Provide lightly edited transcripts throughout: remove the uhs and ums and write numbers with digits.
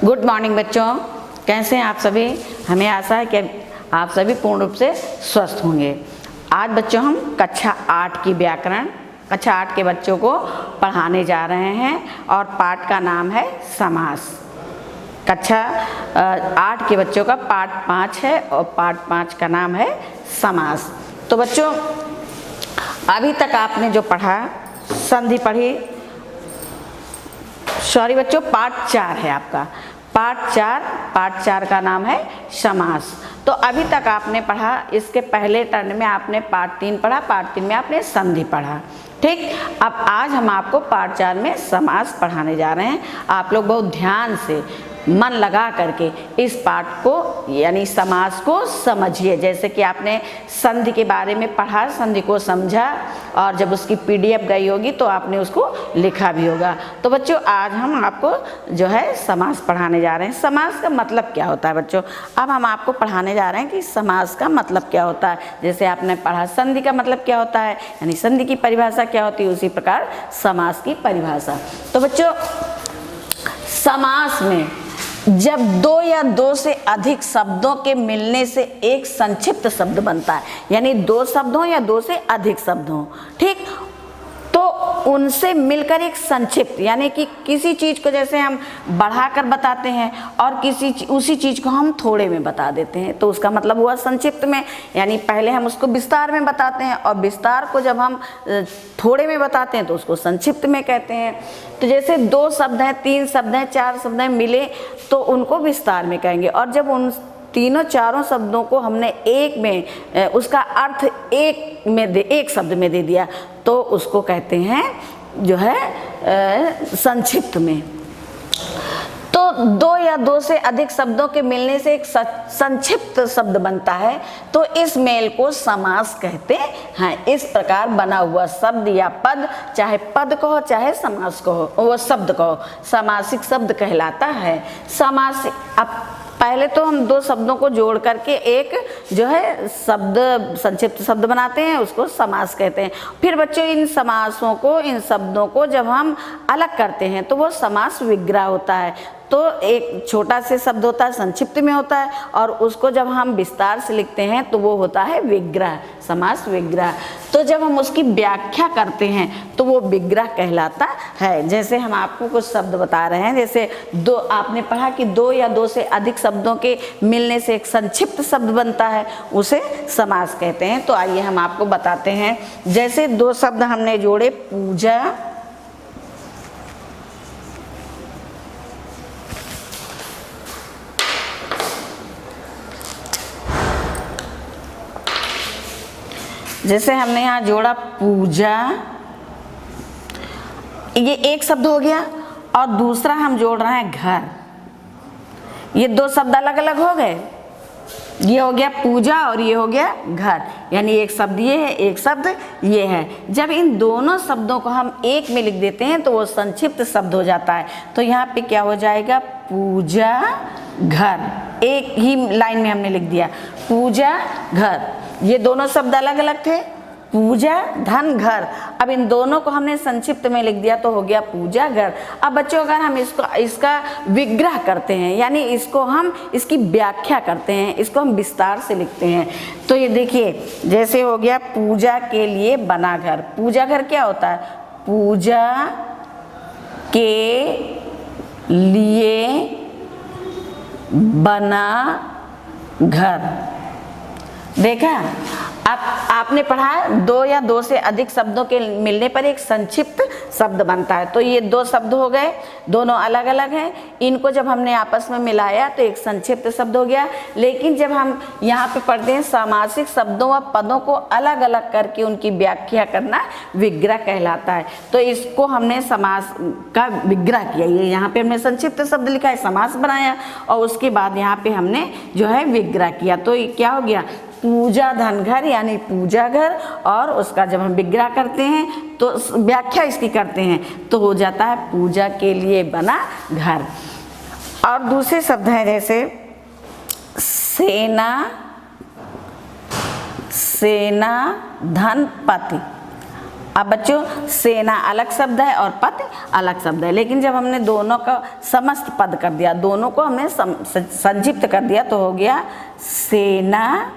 Good morning बच्चों, कैसे हैं आप सभी। हमें आशा है कि आप सभी पूर्ण रूप से स्वस्थ होंगे। आज बच्चों हम कक्षा 8 की व्याकरण कक्षा 8 के बच्चों को पढ़ाने जा रहे हैं और पाठ का नाम है समास। कक्षा 8 के बच्चों का पाठ 5 है और पाठ 5 का नाम है समास। तो बच्चों अभी तक आपने जो पढ़ा, संधि पढ़ी, सॉरी बच्चों पाठ 4 है आपका, पाठ 4 का नाम है समास। तो अभी तक आपने पढ़ा, इसके पहले टर्न में आपने पाठ 3 पढ़ा, पाठ 3 में आपने संधि पढ़ा। ठीक, अब आज हम आपको पाठ 4 में समास पढ़ाने जा रहे हैं। आप लोग बहुत ध्यान से मन लगा करके इस पाठ को यानी समास को समझिए। जैसे कि आपने संधि के बारे में पढ़ा, संधि को समझा और जब उसकी PDF गई होगी तो आपने उसको लिखा भी होगा। तो बच्चों आज हम आपको जो है समास पढ़ाने जा रहे हैं। समास का मतलब क्या होता है बच्चों, अब हम आपको पढ़ाने जा रहे हैं कि समास का मतलब क्या होता है। जैसे आपने पढ़ा संधि का मतलब क्या होता है, यानी संधि की परिभाषा क्या होती है, उसी प्रकार समास की परिभाषा। तो बच्चों समास में जब 2 या 2 से अधिक शब्दों के मिलने से एक संक्षिप्त शब्द बनता है, यानी 2 शब्द हो या 2 से अधिक शब्द हो, ठीक, तो उनसे मिलकर एक संक्षिप्त, यानी कि किसी चीज को जैसे हम बढ़ाकर बताते हैं और उसी चीज को हम थोड़े में बता देते हैं, तो उसका मतलब हुआ संक्षिप्त में। यानी पहले हम उसको विस्तार में बताते हैं और विस्तार को जब हम थोड़े में बताते हैं तो उसको संक्षिप्त में कहते हैं। तो जैसे 2 शब्द हैं, 3 शब्द हैं, 4 शब्द हैं, मिले तो उनको विस्तार में कहेंगे। और जब उन तीनों चारों शब्दों को हमने एक में उसका अर्थ एक शब्द में दे दिया तो उसको कहते हैं जो है संक्षिप्त में। तो 2 या 2 से अधिक शब्दों के मिलने से एक संक्षिप्त शब्द बनता है, तो इस मेल को समास कहते हैं। इस प्रकार बना हुआ शब्द या पद, चाहे पद कहो चाहे समास कहो, वो शब्द कहो, समासिक शब्द कहलाता है। समासिक, अब पहले तो हम 2 शब्दों को जोड़ करके एक जो है शब्द, संक्षिप्त शब्द बनाते हैं, उसको समास कहते हैं। फिर बच्चों इन समासों को, इन शब्दों को जब हम अलग करते हैं तो वो समास विग्रह होता है। तो एक छोटा से शब्द होता है, संक्षिप्त में होता है, और उसको जब हम विस्तार से लिखते हैं तो वो होता है विग्रह, समास विग्रह। तो जब हम उसकी व्याख्या करते हैं तो वो विग्रह कहलाता है। जैसे हम आपको कुछ शब्द बता रहे हैं, जैसे आपने पढ़ा कि 2 या 2 से अधिक शब्दों के मिलने से एक संक्षिप्त शब्द बनता है, उसे समास कहते हैं। तो आइए हम आपको बताते हैं। जैसे 2 शब्द हमने जोड़े, पूजा जैसे हमने यहाँ जोड़ा पूजा, ये एक शब्द हो गया, और दूसरा हम जोड़ रहे हैं घर। ये 2 शब्द अलग अलग हो गए, ये हो गया पूजा और ये हो गया घर, यानी एक शब्द ये है, एक शब्द ये है। जब इन दोनों शब्दों को हम एक में लिख देते हैं तो वो संक्षिप्त शब्द हो जाता है। तो यहाँ पे क्या हो जाएगा, पूजा घर, एक ही लाइन में हमने लिख दिया पूजा घर। ये दोनों शब्द अलग अलग थे, पूजा धन घर, अब इन दोनों को हमने संक्षिप्त में लिख दिया तो हो गया पूजा घर। अब बच्चों अगर हम इसका विग्रह करते हैं, यानी इसकी व्याख्या करते हैं, इसको हम विस्तार से लिखते हैं, तो ये देखिए जैसे हो गया पूजा के लिए बना घर। पूजा घर क्या होता है, पूजा के लिए बना घर। देखा, अब आपने पढ़ा 2 या 2 से अधिक शब्दों के मिलने पर एक संक्षिप्त शब्द बनता है। तो ये 2 शब्द हो गए, दोनों अलग अलग हैं, इनको जब हमने आपस में मिलाया तो एक संक्षिप्त शब्द हो गया। लेकिन जब हम यहाँ पे पढ़ते हैं समासिक शब्दों व पदों को अलग अलग करके उनकी व्याख्या करना विग्रह कहलाता है। तो इसको हमने समास का विग्रह किया, ये यहाँ पे हमने संक्षिप्त शब्द लिखा है, समास बनाया, और उसके बाद यहाँ पे हमने जो है विग्रह किया। तो ये क्या हो गया, पूजा धन घर, यानी पूजा घर, और उसका जब हम विग्रह करते हैं तो व्याख्या इसकी करते हैं तो हो जाता है पूजा के लिए बना घर। और दूसरे शब्द हैं जैसे सेना, सेना धन पति। अब बच्चों सेना अलग शब्द है और पति अलग शब्द है, लेकिन जब हमने दोनों का समस्त पद कर दिया, दोनों को हमने संक्षिप्त कर दिया तो हो गया सेना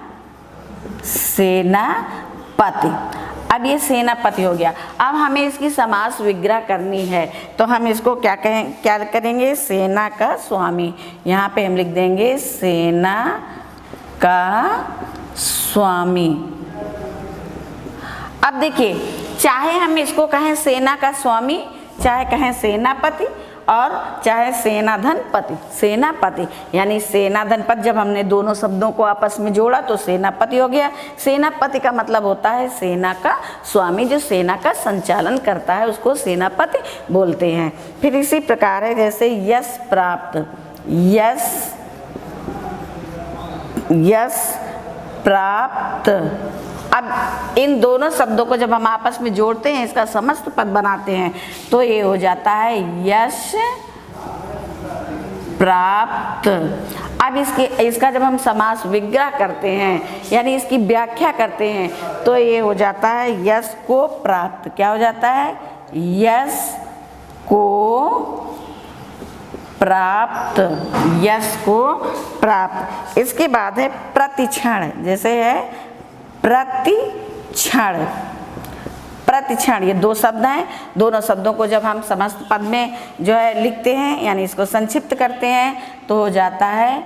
सेनापति। अब ये सेनापति हो गया। अब हमें इसकी समास विग्रह करनी है तो हम इसको क्या करेंगे, सेना का स्वामी। यहाँ पे हम लिख देंगे सेना का स्वामी। अब देखिए, चाहे हम इसको कहें सेना का स्वामी, चाहे कहें सेनापति और चाहे सेनाधन पति, सेनापति यानी सेनाधन पति। जब हमने दोनों शब्दों को आपस में जोड़ा तो सेनापति हो गया। सेनापति का मतलब होता है सेना का स्वामी, जो सेना का संचालन करता है उसको सेनापति बोलते हैं। फिर इसी प्रकार है जैसे यश प्राप्त, यश प्राप्त। अब इन दोनों शब्दों को जब हम आपस में जोड़ते हैं, इसका समस्त पद बनाते हैं तो ये हो जाता है यश प्राप्त। अब इसका जब हम समास विग्रह करते हैं यानी इसकी व्याख्या करते हैं तो ये हो जाता है यश को प्राप्त। क्या हो जाता है, यश को प्राप्त, यश को प्राप्त। इसके बाद है प्रतिक्षण, जैसे है प्रतिक्षण, प्रतिक्षण। ये दो शब्द हैं, दोनों शब्दों को जब हम समस्त पद में जो है लिखते हैं यानी इसको संक्षिप्त करते हैं तो हो जाता है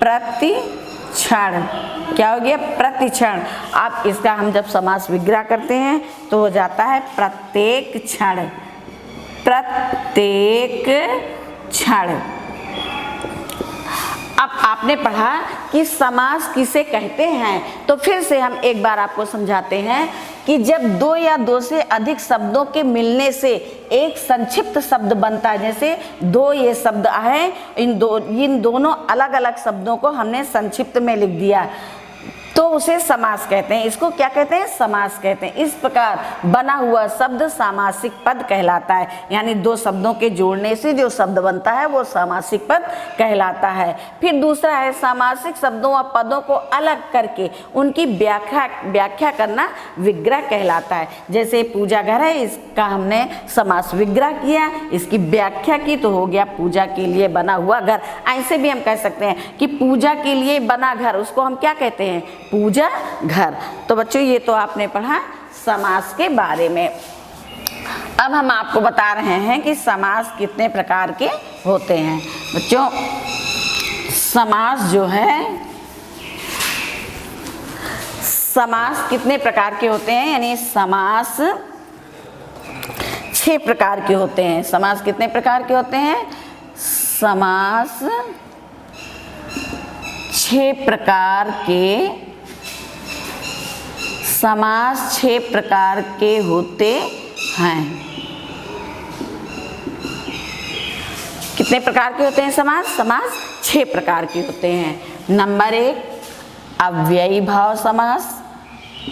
प्रतिक्षण। क्या हो गया, प्रतिक्षण। अब इसका हम जब समास विग्रह करते हैं तो हो जाता है प्रत्येक क्षण, प्रत्येक क्षण। अब आपने पढ़ा कि समास किसे कहते हैं, तो फिर से हम एक बार आपको समझाते हैं कि जब दो या दो से अधिक शब्दों के मिलने से एक संक्षिप्त शब्द बनता है। जैसे दो ये शब्द है, इन दोनों अलग अलग शब्दों को हमने संक्षिप्त में लिख दिया तो उसे समास कहते हैं। इसको क्या कहते हैं, समास कहते हैं। इस प्रकार बना हुआ शब्द सामासिक पद कहलाता है, यानी दो शब्दों के जोड़ने से जो शब्द बनता है वो सामासिक पद कहलाता है। फिर दूसरा है सामासिक शब्दों व पदों को अलग करके उनकी व्याख्या करना विग्रह कहलाता है। जैसे पूजा घर है, इसका हमने समास विग्रह किया, इसकी व्याख्या की तो हो गया पूजा के लिए बना हुआ घर। ऐसे भी हम कह सकते हैं कि पूजा के लिए बना घर, उसको हम क्या कहते हैं, पूजा घर। तो बच्चों ये तो आपने पढ़ा समास के बारे में। अब हम आपको बता रहे हैं कि समास कितने प्रकार के होते हैं। बच्चों समास जो है, समास कितने प्रकार के होते हैं, यानी समास 6 प्रकार के होते हैं। समास कितने प्रकार के होते हैं, समास 6 प्रकार के, समास 6 प्रकार के होते हैं। कितने प्रकार के होते हैं समास, समास 6 प्रकार के होते हैं। नंबर 1 अव्ययी भाव समास,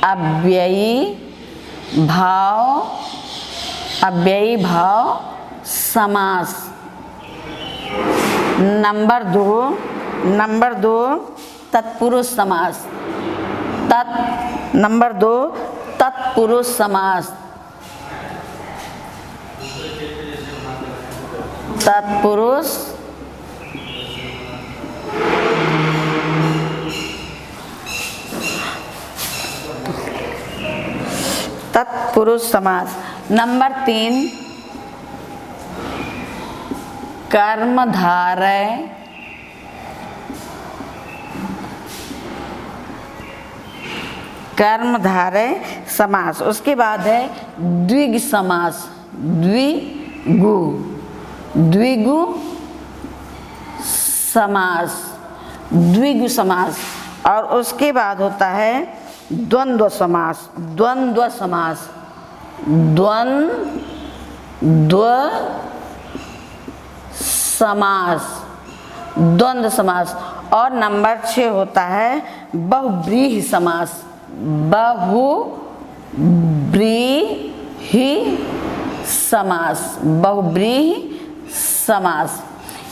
अव्ययी भाव समास। नंबर 2 तत्पुरुष समास, नंबर 2 तत्पुरुष समास, तत्पुरुष समास। नंबर 3 कर्मधारय समास। उसके बाद है द्विगु समास, द्विगु समास। और उसके बाद होता है द्वंद्व समास, द्वंद्व समास। और नंबर 6 होता है बहुव्रीहि समास, बहुव्रीहि समास।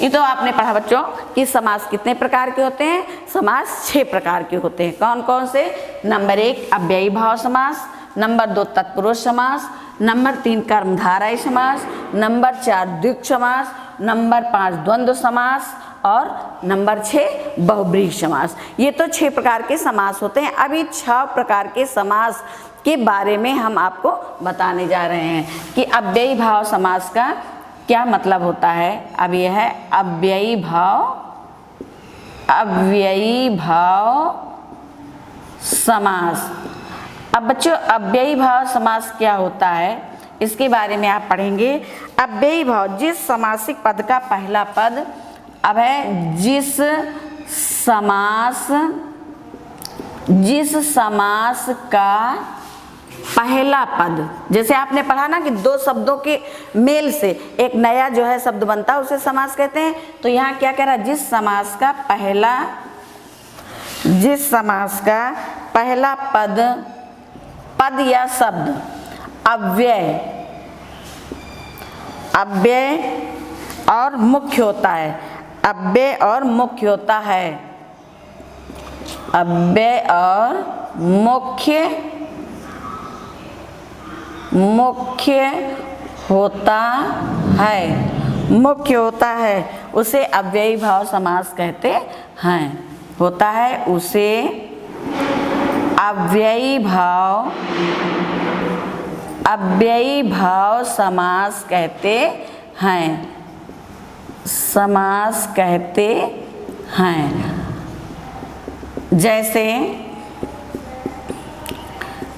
ये तो आपने पढ़ा बच्चों कि समास कितने प्रकार के होते हैं। समास 6 प्रकार के होते हैं। कौन कौन से, नंबर 1 अव्ययी भाव समास, नंबर 2 तत्पुरुष समास, नंबर 3 कर्मधारय समास, नंबर 4 द्विगु समास, नंबर 5 द्वंद्व समास और नंबर 6 बहुब्रीहि समास। ये तो 6 प्रकार के समास होते हैं। अभी 6 प्रकार के समास के बारे में हम आपको बताने जा रहे हैं कि अव्ययी भाव समास का क्या मतलब होता है। अब यह है अव्ययी भाव, अव्ययी भाव समास। अब बच्चों अव्ययी भाव समास क्या होता है इसके बारे में आप पढ़ेंगे। अव्ययी भाव जिस समासिक पद का पहला पद, अब है जिस समास का पहला पद, जैसे आपने पढ़ा ना कि 2 शब्दों के मेल से एक नया जो है शब्द बनता है उसे समास कहते हैं। तो यहाँ क्या कह रहा है, जिस समास का पहला पद या शब्द अव्यय और मुख्य होता है, अव्यय और मुख्य होता है, अव्यय और मुख्य होता है, उसे अव्ययी भाव समास कहते हैं। होता है उसे अव्ययी भाव समास कहते हैं।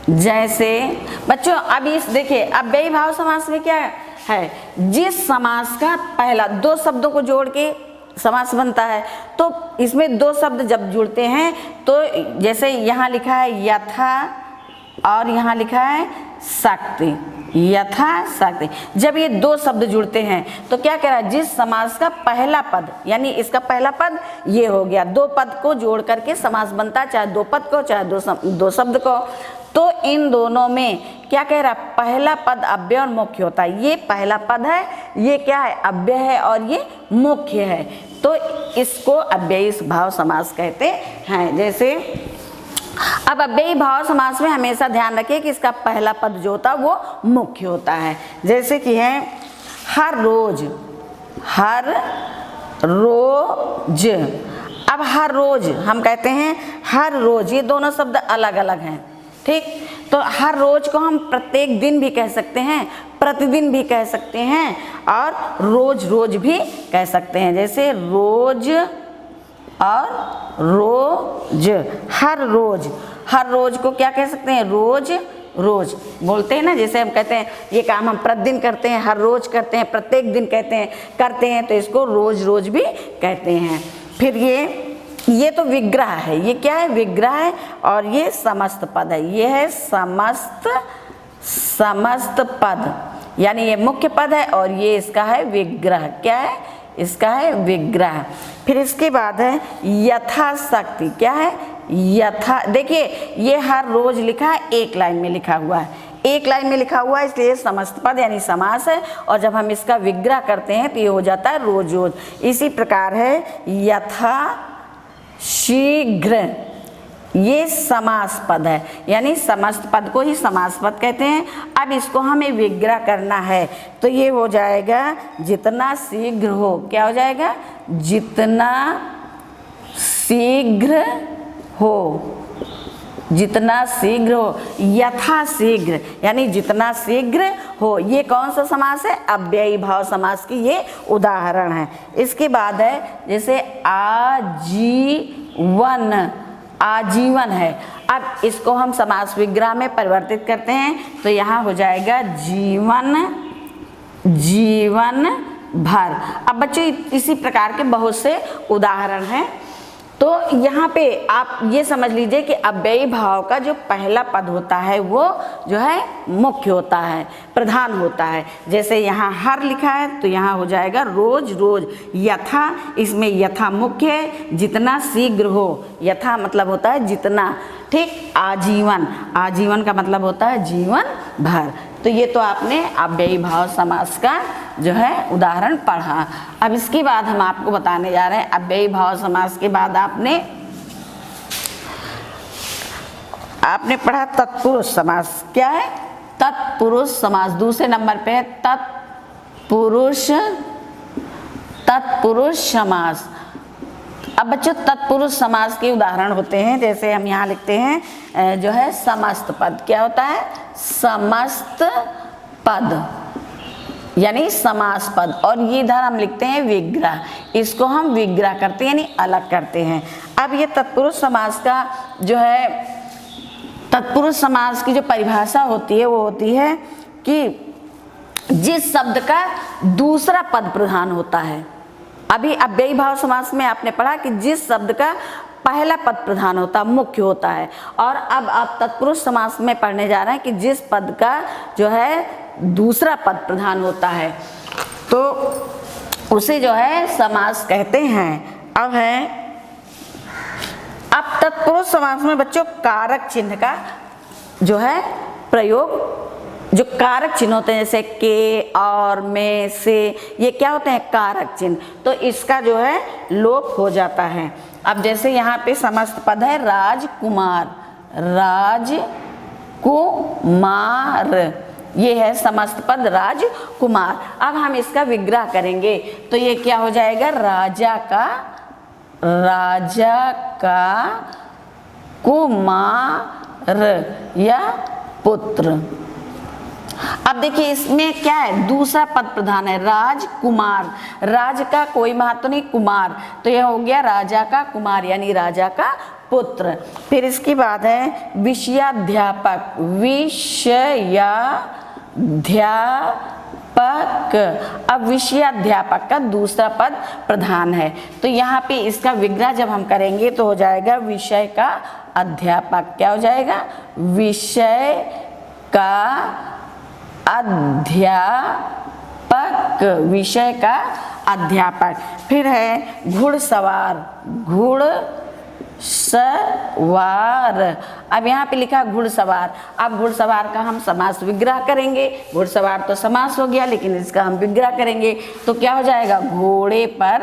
जैसे बच्चों अब इस देखिए अव्ययी भाव समास में क्या है, जिस समास का पहला 2 शब्दों को जोड़ के समास बनता है। तो इसमें 2 शब्द जब जुड़ते हैं तो जैसे यहाँ लिखा है यथा और यहाँ लिखा है शक्ति, यथा शक्ति। जब ये 2 शब्द जुड़ते हैं तो क्या कह रहा है, जिस समास का पहला पद, यानी इसका पहला पद ये हो गया, 2 पद को जोड़ करके समास बनता है, चाहे 2 पद को चाहे 2 शब्द को। तो इन दोनों में क्या कह रहा है, पहला पद अव्यय और मुख्य होता है। ये पहला पद है, ये क्या है, अव्यय है और ये मुख्य है, तो इसको अव्ययी भाव समास कहते हैं। जैसे अब अव्ययी भाव समास में हमेशा ध्यान रखिए कि इसका पहला पद जो होता है वो मुख्य होता है। जैसे कि है हर रोज, अब हर रोज हम कहते हैं हर रोज, ये दोनों शब्द अलग अलग हैं, ठीक। तो हर रोज को हम प्रत्येक दिन भी कह सकते हैं, प्रतिदिन भी कह सकते हैं और रोज भी कह सकते हैं। जैसे रोज और रोज, हर रोज को क्या कह सकते हैं, रोज बोलते हैं ना। जैसे हम कहते हैं ये काम हम प्रतिदिन करते हैं, हर रोज करते हैं, प्रत्येक दिन करते हैं, तो इसको रोज भी कहते हैं। फिर ये तो विग्रह है, ये क्या है, विग्रह है और ये समस्त पद है, ये है समस्त पद, यानी ये मुख्य पद है और ये इसका है विग्रह। क्या है, इसका है विग्रह। फिर इसके बाद है यथाशक्ति, क्या है, देखिए ये हर रोज लिखा है, एक लाइन में लिखा हुआ है, इसलिए समस्त पद यानी समास है। और जब हम इसका विग्रह करते हैं तो ये हो जाता है रोज। इसी प्रकार है यथा शीघ्र, ये समास पद है, यानी समस्त पद को ही समास पद कहते हैं। अब इसको हमें विग्रह करना है तो ये हो जाएगा जितना शीघ्र हो, क्या हो जाएगा, जितना शीघ्र हो, यथा शीघ्र यानी जितना शीघ्र हो। ये कौन सा समास है, अव्ययी भाव समास की ये उदाहरण है। इसके बाद है जैसे आजीवन है। अब इसको हम समास विग्रह में परिवर्तित करते हैं तो यहाँ हो जाएगा जीवन भर। अब बच्चों इसी प्रकार के बहुत से उदाहरण हैं। तो यहाँ पे आप ये समझ लीजिए कि अव्ययी भाव का जो पहला पद होता है वो जो है मुख्य होता है, प्रधान होता है। जैसे यहाँ हर लिखा है तो यहाँ हो जाएगा रोज। यथा, इसमें यथा मुख्य है, जितना शीघ्र हो, यथा मतलब होता है जितना, ठीक। आजीवन का मतलब होता है जीवन भर। तो ये तो आपने अव्ययी भाव समास का जो है उदाहरण पढ़ा। अब इसके बाद हम आपको बताने जा रहे हैं अव्ययी भाव समास के बाद आपने आपने पढ़ा तत्पुरुष समास। क्या है? तत्पुरुष समास। दूसरे नंबर पे है तत्पुरुष समास। अब बच्चों तत्पुरुष समास के उदाहरण होते हैं, जैसे हम यहाँ लिखते हैं जो है समस्त पद। क्या होता है? समस्त पद यानी समास पद। और ये इधर हम लिखते हैं विग्रह, इसको हम विग्रह करते हैं यानी अलग करते हैं। अब ये तत्पुरुष समास का जो है, तत्पुरुष समास की जो परिभाषा होती है वो होती है कि जिस शब्द का दूसरा पद प्रधान होता है। अभी अव्ययी भाव समास में आपने पढ़ा कि जिस शब्द का पहला पद प्रधान होता है, मुख्य होता है। और अब आप तत्पुरुष समास में पढ़ने जा रहे हैं कि जिस पद का जो है दूसरा पद प्रधान होता है, तो उसे जो है समास कहते हैं। अब तत्पुरुष समास में बच्चों कारक चिन्ह का जो है प्रयोग, जो कारक चिन्ह होते हैं जैसे के, और, में, से, ये क्या होते हैं? कारक चिन्ह। तो इसका जो है लोप हो जाता है। अब जैसे यहाँ पे समस्त पद है राजकुमार, राजकुमार, ये है समस्त पद राजकुमार। अब हम इसका विग्रह करेंगे तो ये क्या हो जाएगा? राजा का कुमार या पुत्र। अब देखिए इसमें क्या है? दूसरा पद प्रधान है राजकुमार। राज का कोई महत्व नहीं, कुमार, तो यह हो गया राजा का कुमार यानी राजा का पुत्र। फिर इसके बाद है विषयाध्यापक, विषयाध्यापक। अब विषयाध्यापक का दूसरा पद प्रधान है, तो यहाँ पे इसका विग्रह जब हम करेंगे तो हो जाएगा विषय का अध्यापक। क्या हो जाएगा? विषय का अध्यापक, विषय का अध्यापक। फिर है घुड़सवार, घुड़सवार। अब यहाँ पे लिखा घुड़सवार। अब घुड़सवार का हम समास विग्रह करेंगे। घुड़सवार तो समास हो गया, लेकिन इसका हम विग्रह करेंगे तो क्या हो जाएगा? घोड़े पर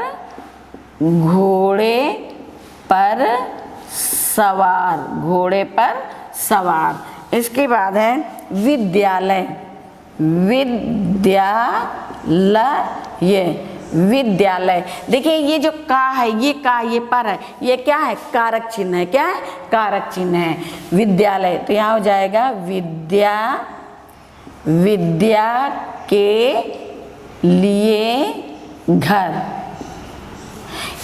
सवार, घोड़े पर सवार। इसके बाद है विद्यालय, विद्यालय। देखिए ये जो का है, ये का, ये पर है, ये क्या है? कारक चिन्ह है। क्या है? कारक चिन्ह है। विद्यालय, तो यहाँ हो जाएगा विद्या के लिए घर।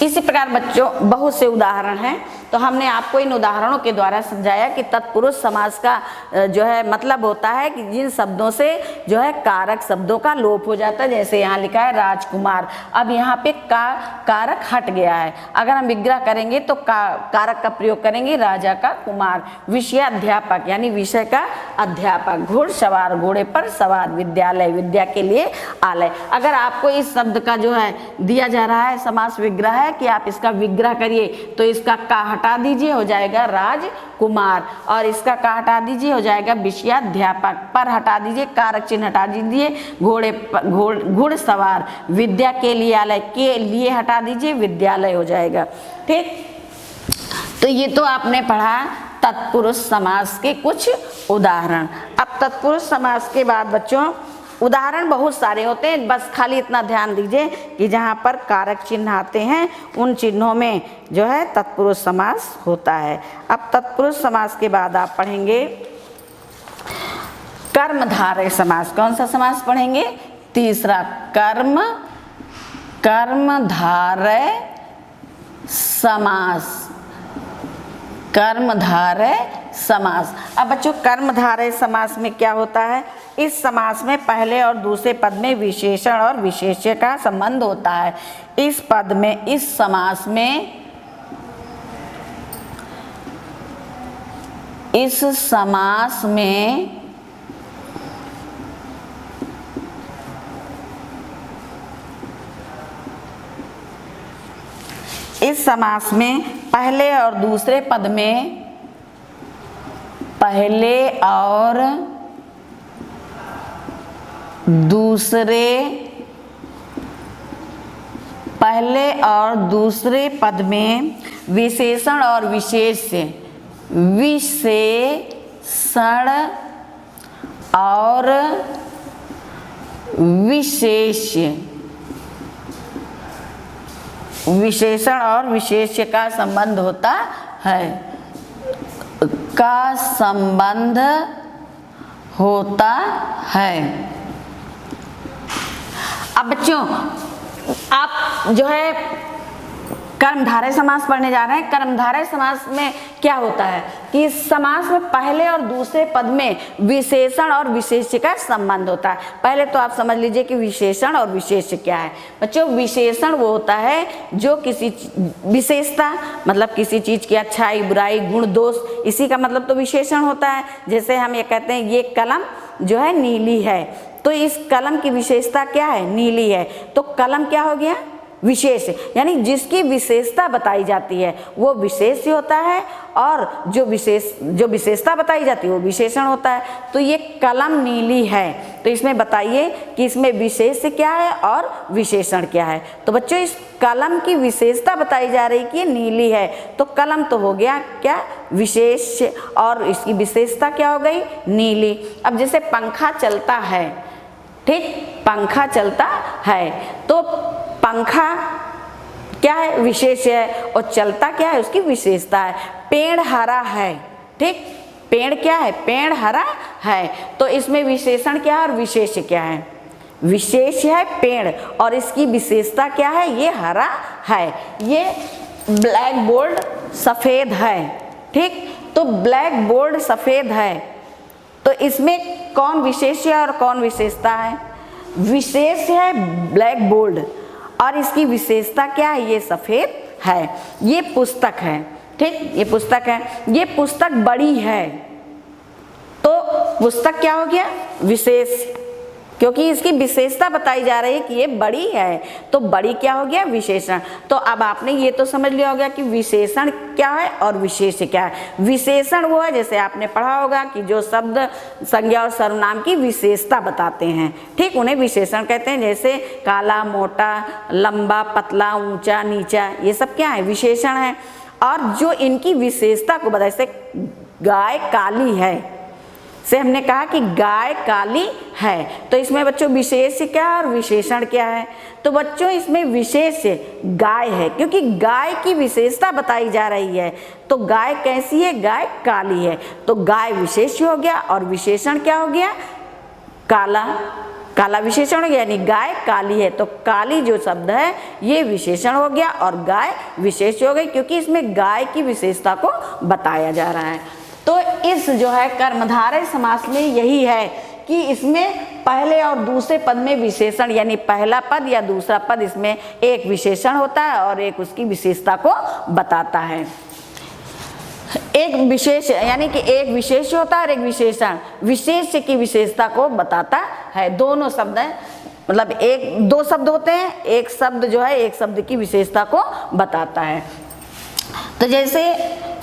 इसी प्रकार बच्चों बहुत से उदाहरण हैं, तो हमने आपको इन उदाहरणों के द्वारा समझाया कि तत्पुरुष समास का जो है मतलब होता है कि जिन शब्दों से जो है कारक शब्दों का लोप हो जाता है। जैसे यहाँ लिखा है राजकुमार, अब यहाँ पे कारक हट गया है। अगर हम विग्रह करेंगे तो कारक का प्रयोग करेंगे राजा का कुमार। विषयाध्यापक यानी विषय का अध्यापक। घुड़सवार, घोड़े पर सवार। विद्यालय, विद्या के लिए आलय। अगर आपको इस शब्द का जो है दिया जा रहा है समास विग्रह है कि आप इसका विग्रह करिए, तो इसका का हटा दीजिए, हो जाएगा राजकुमार, और इसका का हटा दीजिए, हो जाएगा विषयाध्यापक। पर हटा दीजिए, कारक चिन्ह हटा दीजिए, घुड़सवार। विद्या के लिए आलय, के लिए हटा दीजिए, विद्यालय हो जाएगा। ठीक, तो ये तो आपने पढ़ा तत्पुरुष समास के कुछ उदाहरण। अब तत्पुरुष समास के बाद बच्चों उदाहरण बहुत सारे होते हैं, बस खाली इतना ध्यान दीजिए कि जहाँ पर कारक चिन्ह आते हैं उन चिन्हों में जो है तत्पुरुष समास होता है। अब तत्पुरुष समास के बाद आप पढ़ेंगे कर्मधारय समास। कौन सा समास पढ़ेंगे? तीसरा, कर्मधारय समास। कर्मधारय समास। अब बच्चों कर्मधारय समास में क्या होता है? इस समास में पहले और दूसरे पद में विशेषण और विशेष्य का संबंध होता है। इस समास में पहले और दूसरे पद में पहले और दूसरे पद में विशेषण और विशेष्य विशेषण और विशेषण और विशेष्य का संबंध होता है, का संबंध होता है। अब बच्चों आप जो है कर्मधारय समास पढ़ने जा रहे हैं। कर्मधारय समास में क्या होता है कि इस समास में पहले और दूसरे पद में विशेषण और विशेष्य का संबंध होता है। पहले तो आप समझ लीजिए कि विशेषण और विशेष्य क्या है। बच्चों विशेषण वो होता है जो किसी विशेषता, मतलब किसी चीज की अच्छाई, बुराई, गुण, दोष, इसी का मतलब तो विशेषण होता है। जैसे हम ये कहते हैं ये कलम जो है नीली है, तो इस कलम की विशेषता क्या है, नीली है, तो कलम क्या हो गया, विशेष, यानी जिसकी विशेषता बताई जाती है वो विशेष होता है, और जो विशेषता बताई जाती है वो विशेषण होता है। तो ये कलम नीली है, तो इसमें बताइए कि इसमें विशेष क्या है और विशेषण क्या है। तो बच्चों इस कलम की विशेषता बताई जा रही कि ये नीली है, तो कलम तो हो गया क्या, विशेष, और इसकी विशेषता क्या हो गई, नीली। अब जैसे पंखा चलता है, ठीक, पंखा चलता है, तो पंखा क्या है, विशेष है, और चलता क्या है, उसकी विशेषता है। पेड़ हरा है, ठीक, पेड़ क्या है, पेड़ हरा है, तो इसमें विशेषण क्या है और विशेष क्या है, विशेष है पेड़, और इसकी विशेषता क्या है, ये हरा है। ये ब्लैक बोर्ड सफेद है, ठीक, तो ब्लैक बोर्ड सफेद है, तो इसमें कौन विशेष है और कौन विशेषता है, विशेष है ब्लैक बोर्ड, और इसकी विशेषता क्या है, ये सफेद है। ये पुस्तक है, ठीक, ये पुस्तक है, ये पुस्तक बड़ी है, तो पुस्तक क्या हो गया, विशेष, क्योंकि इसकी विशेषता बताई जा रही है कि ये बड़ी है, तो बड़ी क्या हो गया, विशेषण। तो अब आपने ये तो समझ लिया होगा कि विशेषण क्या है और विशेष क्या है। विशेषण वो है, जैसे आपने पढ़ा होगा कि जो शब्द संज्ञा और सर्वनाम की विशेषता बताते हैं, ठीक, उन्हें विशेषण कहते हैं। जैसे काला, मोटा, लंबा, पतला, ऊंचा, नीचा, ये सब क्या है, विशेषण है। और जो इनकी विशेषता को बताए, जैसे गाय काली है, से हमने कहा कि गाय काली है, तो इसमें बच्चों विशेष क्या है और विशेषण क्या है, तो बच्चों इसमें विशेष गाय है, क्योंकि गाय की विशेषता बताई जा रही है। तो गाय कैसी है, गाय काली है, तो गाय विशेष हो गया, और विशेषण क्या हो गया, काला, काला विशेषण हो गया, यानी गाय काली है, तो काली जो शब्द है ये विशेषण हो गया, और गाय विशेष हो गई, क्योंकि इसमें गाय की विशेषता को बताया जा रहा है। तो इस जो है कर्मधारय समास में यही है कि इसमें पहले और दूसरे पद में विशेषण, यानी पहला पद या दूसरा पद, इसमें एक विशेषण होता है और एक उसकी विशेषता को बताता है। एक विशेष, यानी कि एक विशेष होता है और एक विशेषण विशेष की विशेषता को बताता है। दोनों शब्द हैं, मतलब एक दो शब्द होते हैं, एक शब्द जो है एक शब्द की विशेषता को बताता है। तो जैसे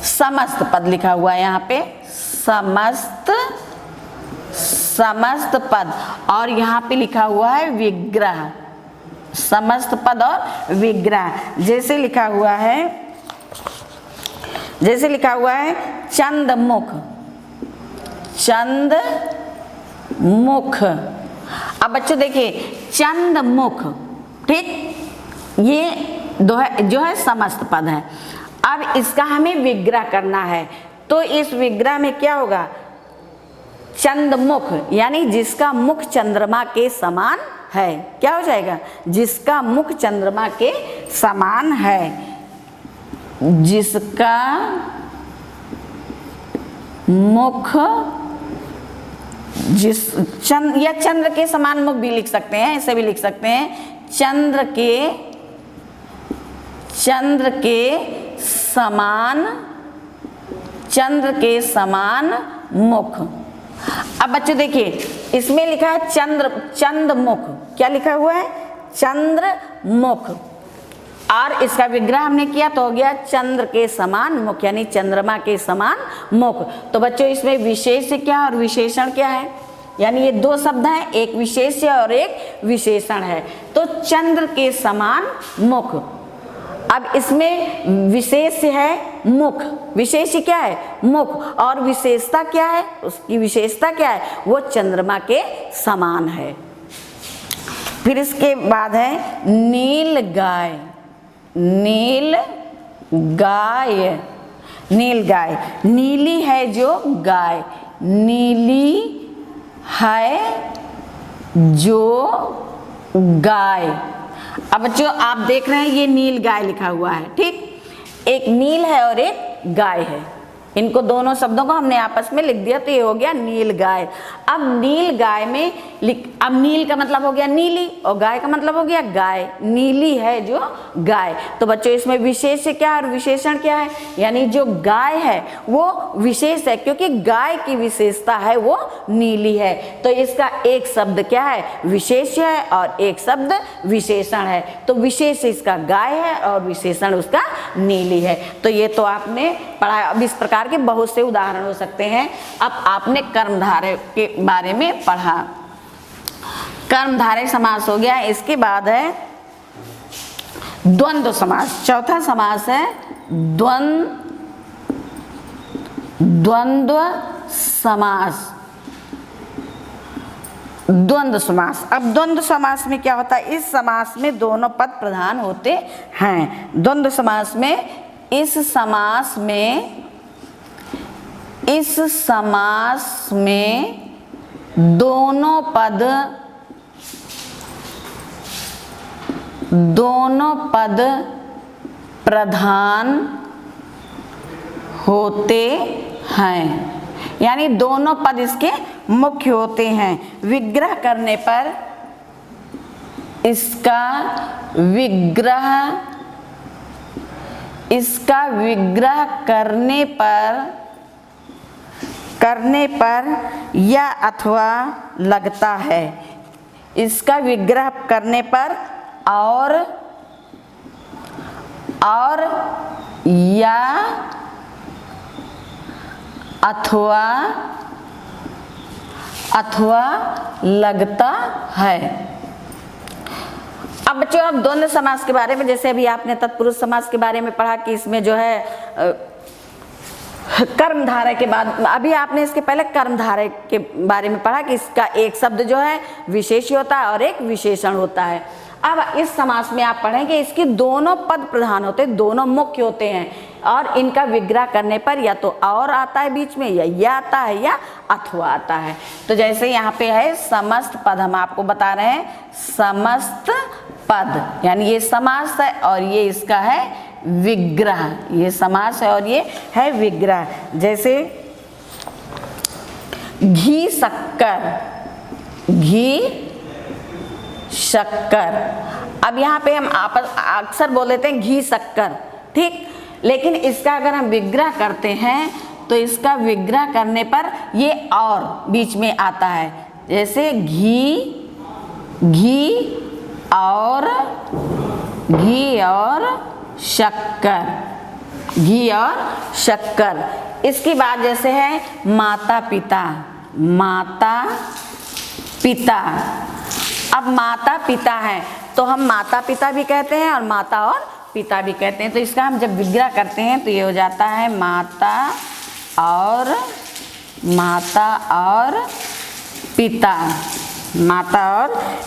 समस्त पद लिखा हुआ है यहाँ पे, समस्त पद, और यहाँ पे लिखा हुआ है विग्रह, समस्त पद और विग्रह। जैसे लिखा हुआ है चंद्रमुख, चंद्रमुख। अब बच्चों देखिए चंद्रमुख, ठीक, ये जो है समस्त पद है। अब इसका हमें विग्रह करना है, तो इस विग्रह में क्या होगा, चंद्रमुख, यानी जिसका मुख चंद्रमा के समान है, क्या हो जाएगा, जिसका मुख चंद्रमा के समान है, जिसका मुख या चंद्र के समान मुख भी लिख सकते हैं, ऐसे भी लिख सकते हैं, चंद्र के समान मुख। अब बच्चों देखिए इसमें लिखा है चंद्रमुख, क्या लिखा हुआ है, चंद्रमुख, और इसका विग्रह हमने किया तो हो गया चंद्र के समान मुख, यानी चंद्रमा के समान मुख। तो बच्चों इसमें विशेष क्या और विशेषण क्या है, यानी ये दो शब्द हैं, एक विशेष और एक विशेषण है। तो चंद्र के समान मुख, अब इसमें विशेष है मुख, विशेष क्या है मुख, और विशेषता क्या है, उसकी विशेषता क्या है, वो चंद्रमा के समान है। फिर इसके बाद है नील गाय, नील गाय, नील गाय, नीली है जो गाय, नीली है जो गाय। अब बच्चों आप देख रहे हैं ये नील गाय लिखा हुआ है, ठीक, एक नील है और एक गाय है, इनको दोनों शब्दों को हमने आपस में लिख दिया तो ये हो गया नील गाय। अब नील गाय में अब नील का मतलब हो गया नीली और गाय का मतलब हो गया गाय, नीली है जो गाय। तो बच्चों इसमें विशेष क्या है और विशेषण क्या है, यानी जो गाय है वो विशेष है क्योंकि गाय की विशेषता है वो नीली है, तो इसका एक शब्द क्या है विशेष है और एक शब्द विशेषण है। तो विशेष इसका गाय है और विशेषण उसका नीली है। तो ये तो आपने पढ़ा। अब इस प्रकार के बहुत से उदाहरण हो सकते हैं। अब आपने कर्मधारय के बारे में पढ़ा, कर्मधारय समास हो गया। इसके बाद है द्वंद्व समास, चौथा समास है द्वंद्व समास, द्वंद्व समास। अब द्वंद्व समास में क्या होता है, इस समास में दोनों पद प्रधान होते हैं। द्वंद्व समास में इस समास में दोनों पद प्रधान होते हैं, यानी दोनों पद इसके मुख्य होते हैं। विग्रह करने पर इसका विग्रह करने पर या अथवा लगता है, इसका विग्रह करने पर और या अथवा लगता है। अब बच्चों आप द्वंद्व समास के बारे में, जैसे अभी आपने तत्पुरुष समास के बारे में पढ़ा कि इसमें जो है कर्मधारय के बाद, अभी आपने इसके पहले कर्मधारय के बारे में पढ़ा कि इसका एक शब्द जो है विशेष होता है और एक विशेषण होता है। अब इस समास में आप पढ़ेंगे इसके दोनों पद प्रधान होते हैं, दोनों मुख्य होते हैं और इनका विग्रह करने पर या तो और आता है बीच में या आता है या अथवा आता है। तो जैसे यहाँ पे है समस्त पद, हम आपको बता रहे हैं समस्त पद, यानी ये समास है और ये इसका है विग्रह, ये समास है और ये है विग्रह। जैसे घी शक्कर, अब यहाँ पे हम अक्सर बोल देते हैं घी शक्कर, ठीक, लेकिन इसका अगर हम विग्रह करते हैं तो इसका विग्रह करने पर ये और बीच में आता है। जैसे घी और शक्कर। इसके बाद जैसे है माता पिता। अब माता पिता है तो हम माता पिता भी कहते हैं और माता और पिता भी कहते हैं। तो इसका हम जब विग्रह करते हैं तो ये हो जाता है माता और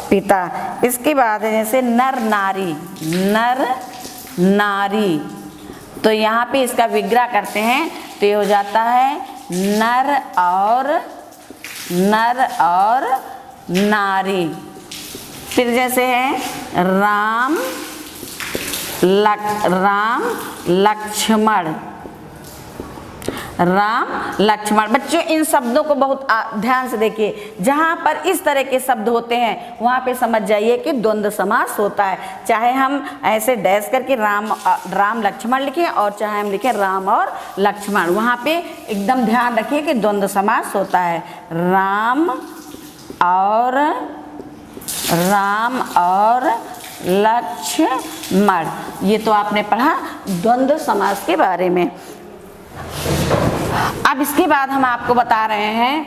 पिता। इसके बाद है जैसे नर नारी, तो यहाँ पे इसका विग्रह करते हैं तो ये हो जाता है नर और नारी। फिर जैसे है राम लक्ष्मण। बच्चों इन शब्दों को बहुत ध्यान से देखिए, जहाँ पर इस तरह के शब्द होते हैं वहाँ पे समझ जाइए कि द्वंद्व समास होता है। चाहे हम ऐसे डैश करके राम लक्ष्मण लिखें और चाहे हम लिखें राम और लक्ष्मण, वहाँ पे एकदम ध्यान रखिए कि द्वंद्व समास होता है। राम और लक्ष्मण, ये तो आपने पढ़ा द्वंद्व समास के बारे में। अब इसके बाद हम आपको बता रहे हैं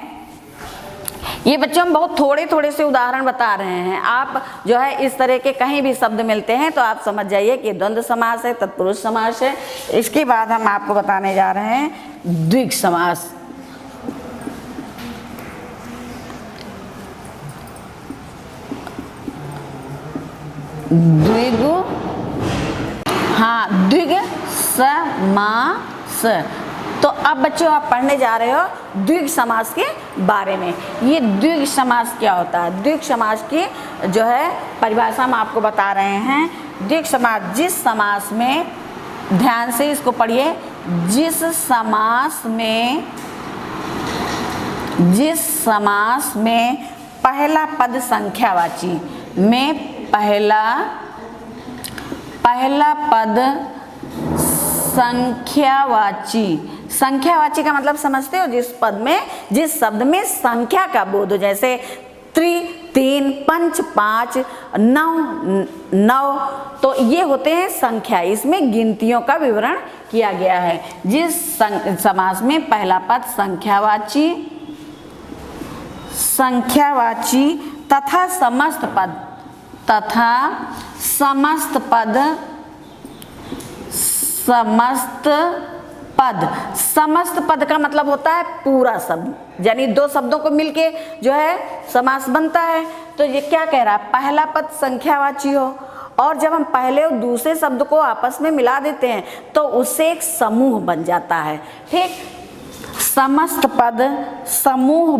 ये बच्चों हम बहुत थोड़े थोड़े से उदाहरण बता रहे हैं। आप जो है इस तरह के कहीं भी शब्द मिलते हैं तो आप समझ जाइए कि द्वंद्व समास है, तत्पुरुष समास है। इसके बाद हम आपको बताने जा रहे हैं द्विग समास। द्विग, हाँ, द्विग समास। तो अब बच्चों आप पढ़ने जा रहे हो द्विग समास के बारे में। ये द्विग समास क्या होता है? द्विग समास की जो है परिभाषा हम आपको बता रहे हैं। द्विग समास, जिस समास में, ध्यान से इसको पढ़िए, जिस समास में पहला पद संख्यावाची में पहला पद संख्यावाची का मतलब समझते हो? जिस शब्द में संख्या का बोध हो, जैसे त्रि, 3, पंच, 5, 9, तो ये होते हैं संख्या। इसमें गिनतियों का विवरण किया गया है। जिस समास में पहला पद संख्यावाची तथा समस्त पद का मतलब होता है पूरा शब्द, यानी दो शब्दों को मिलके जो है समास बनता है। तो ये क्या कह रहा है? पहला पद संख्यावाची हो, और जब हम पहले और दूसरे शब्द को आपस में मिला देते हैं तो उससे एक समूह बन जाता है। ठीक, समस्त पद समूह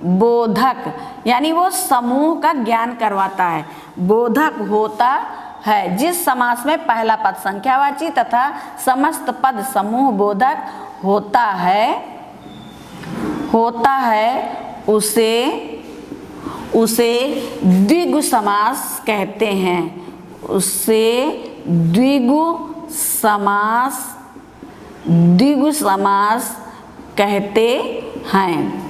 बोधक, यानी वो समूह का ज्ञान करवाता है, बोधक होता है। जिस समास में पहला पद संख्यावाची तथा समस्त पद समूह बोधक होता है उसे द्विगु समास कहते हैं। द्विगु समास कहते हैं।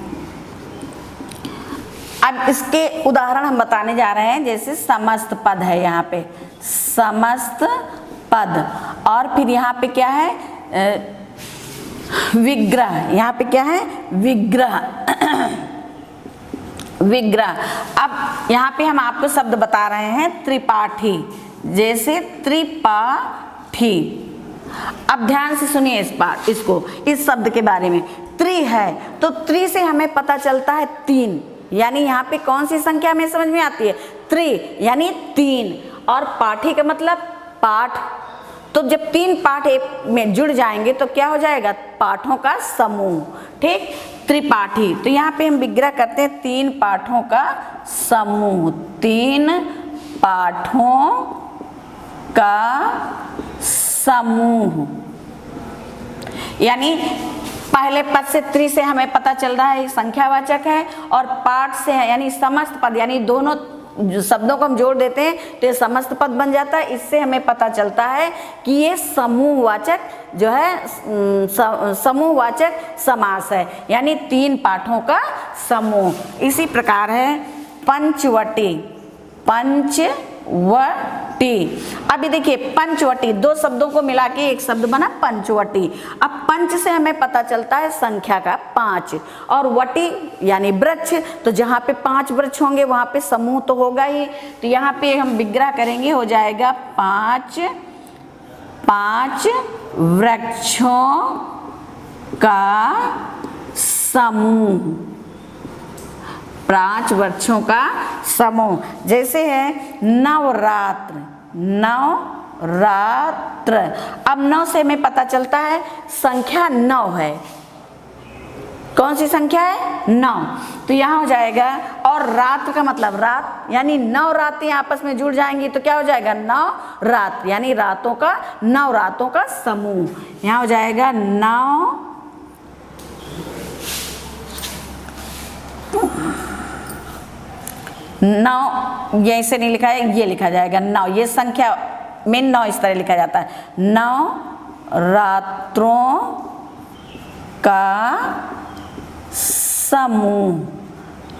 अब इसके उदाहरण हम बताने जा रहे हैं। जैसे समस्त पद है, यहाँ पे समस्त पद, और फिर यहाँ पे क्या है? विग्रह। यहाँ पे क्या है? विग्रह। अब यहाँ पे हम आपको शब्द बता रहे हैं त्रिपाठी, जैसे त्रिपाठी। अब ध्यान से सुनिए इस शब्द के बारे में। त्रि है तो त्रि से हमें पता चलता है 3, यानी यहाँ पे कौन सी संख्या में समझ में आती है? त्रि यानी 3, और पाठी का मतलब पाठ। तो जब 3 पाठ एक में जुड़ जाएंगे तो क्या हो जाएगा? पाठों का समूह। ठीक, त्रिपाठी। तो यहाँ पे हम विग्रह करते हैं 3 पाठों का समूह, 3 पाठों का समूह। यानी पहले पद से त्रि से हमें पता चल रहा है संख्यावाचक है, और पाठ से है यानी समस्त पद, यानी दोनों शब्दों को हम जोड़ देते हैं तो ये समस्त पद बन जाता है। इससे हमें पता चलता है कि ये समूहवाचक जो है समूहवाचक समास है, यानी 3 पाठों का समूह। इसी प्रकार है पंचवटी। अभी देखिए पंचवटी, 2 शब्दों को मिला के एक शब्द बना पंचवटी। अब पंच से हमें पता चलता है संख्या का 5, और वटी यानी वृक्ष, तो जहाँ पे 5 वृक्ष होंगे वहाँ पे समूह तो होगा ही। तो यहाँ पे हम विग्रह करेंगे, हो जाएगा 5 वृक्षों का समूह। 5 वृक्षों का समूह। जैसे है नवरात्र। अब 9 से हमें पता चलता है संख्या 9 है। कौन सी संख्या है? 9। तो यहाँ हो जाएगा, और रात्र का मतलब रात, यानी 9 रातें आपस में जुड़ जाएंगी तो क्या हो जाएगा? 9 रात, यानी रातों का, 9 रातों का समूह। यहाँ हो जाएगा 9 ये ऐसे नहीं लिखा है, ये लिखा जाएगा 9। ये संख्या में 9 इस तरह लिखा जाता है, 9 रात्रों का समूह।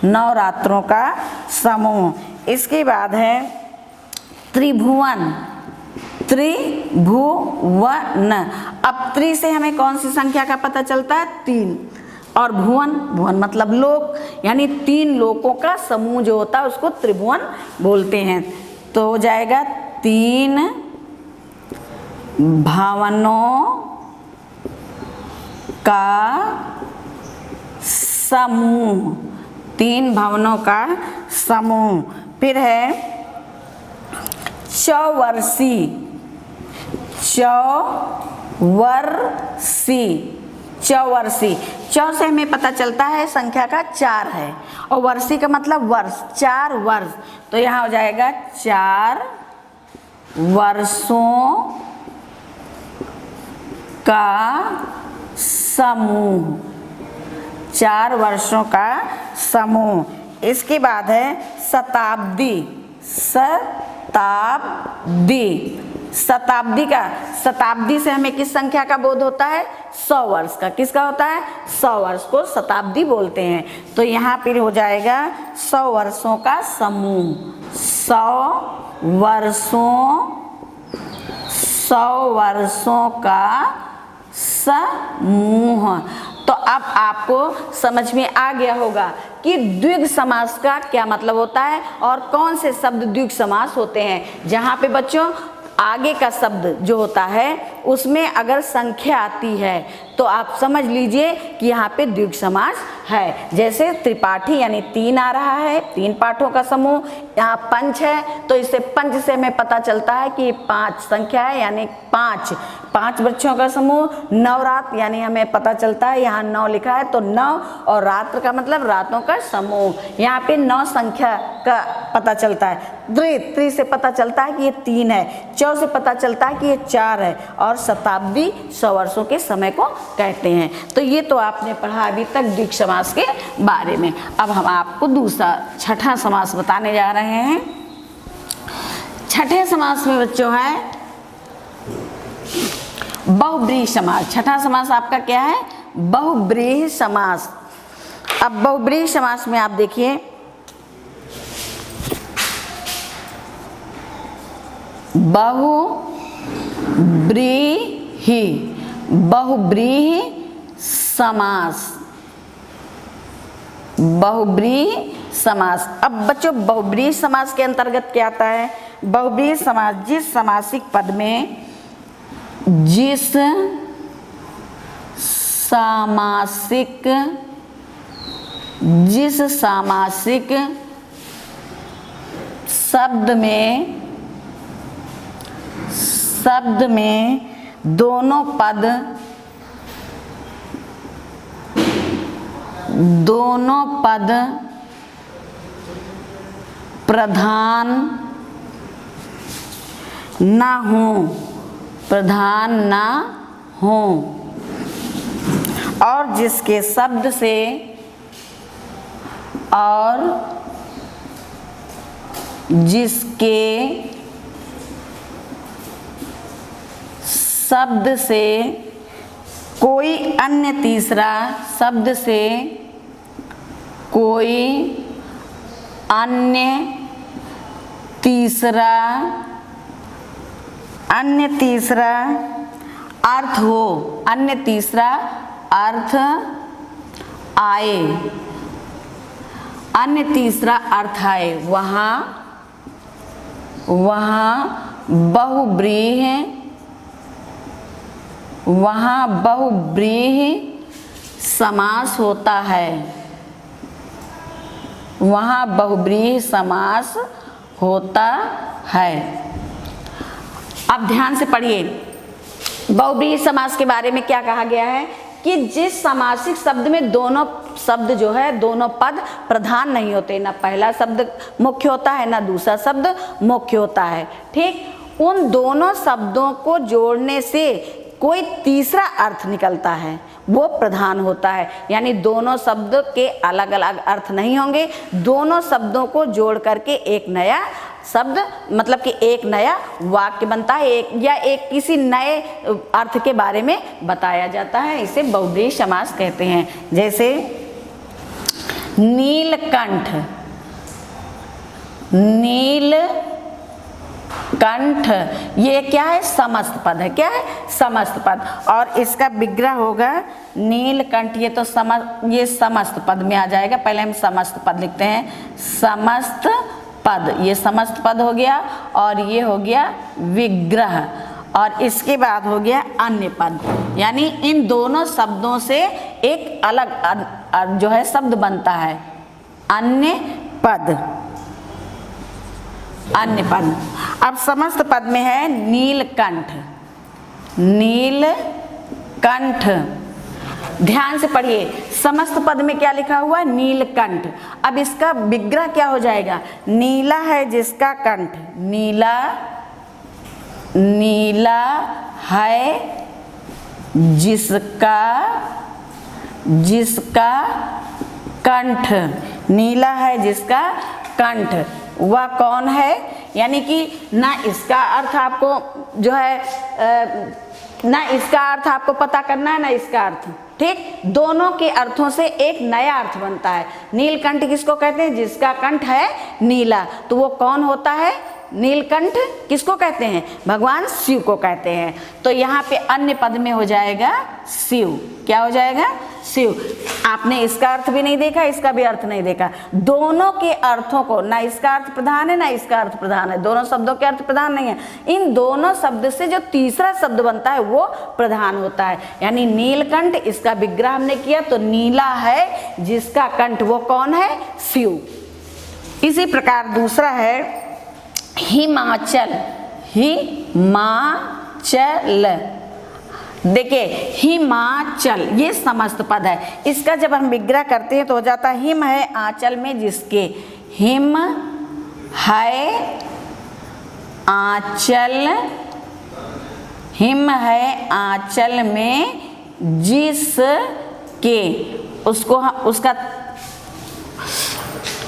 9 रात्रों का समूह। इसके बाद है त्रिभुवन। त्रिभुवन। अब त्रि से हमें कौन सी संख्या का पता चलता है? 3। और भुवन, भुवन मतलब लोक, यानी 3 लोकों का समूह जो होता है उसको त्रिभुवन बोलते हैं। तो हो जाएगा 3 भवनों का समूह, 3 भवनों का समूह। फिर है चौवर्षी, चौवर्षी, चौवर्षी। चौ से हमें पता चलता है संख्या का 4 है, और वर्षी का मतलब वर्ष, 4 वर्ष। तो यहाँ हो जाएगा 4 वर्षों का समूह, 4 वर्षों का समूह। इसके बाद है शताब्दी, शताब्दी, शताब्दी का, शताब्दी से हमें किस संख्या का बोध होता है? 100 वर्ष का। किसका होता है? 100 वर्ष को शताब्दी बोलते हैं। तो यहाँ पर हो जाएगा 100 वर्षों का समूह, 100 वर्षों का समूह। तो अब आपको समझ में आ गया होगा कि द्विगु समास का क्या मतलब होता है और कौन से शब्द द्विगु समास होते हैं। जहाँ पे बच्चों आगे का शब्द जो होता है उसमें अगर संख्या आती है तो आप समझ लीजिए कि यहाँ पे द्विगु समास है। जैसे त्रिपाठी यानी 3 आ रहा है, 3 पाठों का समूह। यहाँ पंच है तो इससे पंच से हमें पता चलता है कि 5 संख्या है, यानी 5 बच्चों का समूह। नवरात यानी हमें पता चलता है, यहाँ 9 लिखा है तो 9, और रात्र का मतलब रातों का समूह। यहाँ पे 9 संख्या का पता चलता है। त्रि से पता चलता है कि ये 3 है, चौ से पता चलता है कि ये 4 है, और शताब्दी 100 वर्षों के समय को कहते हैं। तो ये तो आपने पढ़ा अभी तक द्विगु समास के बारे में। अब हम आपको दूसरा छठा समास बताने जा रहे हैं। छठे समास में बच्चों है बहुब्रीहि समास। छठा समास आपका क्या है? बहुब्रीहि समास। अब बहुब्रीहि समास में आप देखिए, बहुब्रीहि समास, बहुब्रीहि समास। अब बच्चों बहुब्रीहि समास के अंतर्गत क्या आता है? बहुब्रीहि समास जिस सामासिक पद में, जिस सामासिक शब्द में दोनों पद प्रधान ना हो, और जिसके शब्द से कोई अन्य तीसरा अर्थ हो, अन्य तीसरा अर्थ आए, वहाँ बहुब्रीहि समास होता है, वहाँ बहुब्रीहि समास होता है। अब ध्यान से पढ़िए, बहुब्रीहि समास के बारे में क्या कहा गया है कि जिस सामासिक शब्द में दोनों शब्द जो है, दोनों पद प्रधान नहीं होते, ना पहला शब्द मुख्य होता है ना दूसरा शब्द मुख्य होता है, ठीक, उन दोनों शब्दों को जोड़ने से कोई तीसरा अर्थ निकलता है, वो प्रधान होता है। यानी दोनों शब्द के अलग अलग अर्थ नहीं होंगे, दोनों शब्दों को जोड़ करके एक नया शब्द, मतलब कि एक नया वाक्य बनता है, एक किसी नए अर्थ के बारे में बताया जाता है। इसे बहुब्रीहि समास कहते हैं। जैसे नीलकंठ कंठ, ये क्या है? समस्त पद है। क्या है? समस्त पद। और इसका विग्रह होगा नीलकंठ। ये तो ये समस्त पद में आ जाएगा। पहले हम समस्त पद लिखते हैं, समस्त पद, ये समस्त पद हो गया। और ये हो गया विग्रह। और इसके बाद हो गया अन्य पद, यानी इन दोनों शब्दों से एक अलग जो है शब्द बनता है, अन्य पद। अन्य पद। अब समस्त पद में है नीलकंठ। नीलकंठ, ध्यान से पढ़िए, समस्त पद में क्या लिखा हुआ है? नीलकंठ। अब इसका विग्रह क्या हो जाएगा? नीला है जिसका कंठ, नीला, नीला है जिसका, जिसका कंठ, नीला है जिसका कंठ, वह कौन है? यानी कि ना इसका अर्थ आपको जो है ना इसका अर्थ आपको पता करना है, ना इसका अर्थ, ठीक? दोनों के अर्थों से एक नया अर्थ बनता है। नीलकंठ किसको कहते हैं? जिसका कंठ है नीला। तो वो कौन होता है? नीलकंठ किसको कहते हैं? भगवान शिव को कहते हैं। तो यहाँ पे अन्य पद में हो जाएगा शिव। क्या हो जाएगा? शिव। आपने इसका अर्थ भी नहीं देखा, इसका भी अर्थ नहीं देखा। दोनों के अर्थों को, ना इसका अर्थ प्रधान है ना इसका अर्थ प्रधान है, दोनों शब्दों के अर्थ प्रधान नहीं है। इन दोनों शब्द से जो तीसरा शब्द बनता है वो प्रधान होता है। यानी नीलकंठ, इसका विग्रह हमने किया तो नीला है जिसका कंठ, वो कौन है? शिव। इसी प्रकार दूसरा है हिमाचल। हिमाचल, देखिए हिमाचल ये समस्त पद है। इसका जब हम विग्रह करते हैं तो हो जाता है हिम है आंचल में जिसके, हिम है आंचल, हिम है आंचल में जिसके, उसको हम उसका,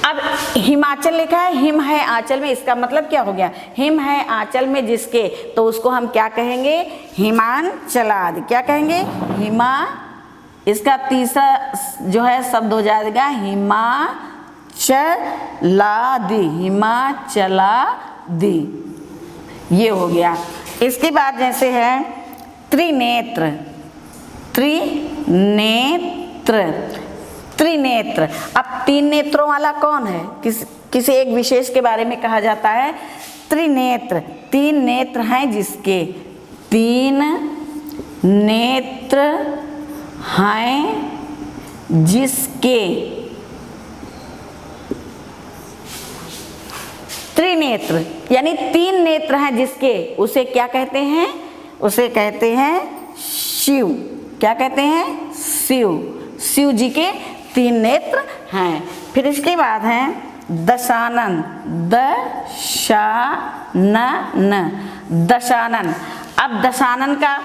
अब हिमाचल लिखा है, हिम है आंचल में, इसका मतलब क्या हो गया? हिम है आंचल में जिसके, तो उसको हम क्या कहेंगे? हिमांचलादि। क्या कहेंगे? हिमा, इसका तीसरा जो है शब्द हो जाएगा हिमाचलादि। हिमाचलादि ये हो गया। इसके बाद जैसे है त्रिनेत्र। त्रिनेत्र, त्रिनेत्र। अब तीन नेत्रों वाला कौन है? किसी एक विशेष के बारे में कहा जाता है त्रिनेत्र। तीन नेत्र हैं जिसके, तीन नेत्र हैं जिसके, त्रिनेत्र यानी तीन नेत्र हैं जिसके, उसे क्या कहते हैं? उसे कहते हैं शिव। क्या कहते हैं? शिव। शिव जी के तीन नेत्र हैं। फिर इसके बाद हैं दशानन। दशानन, दशानन। अब दशानन का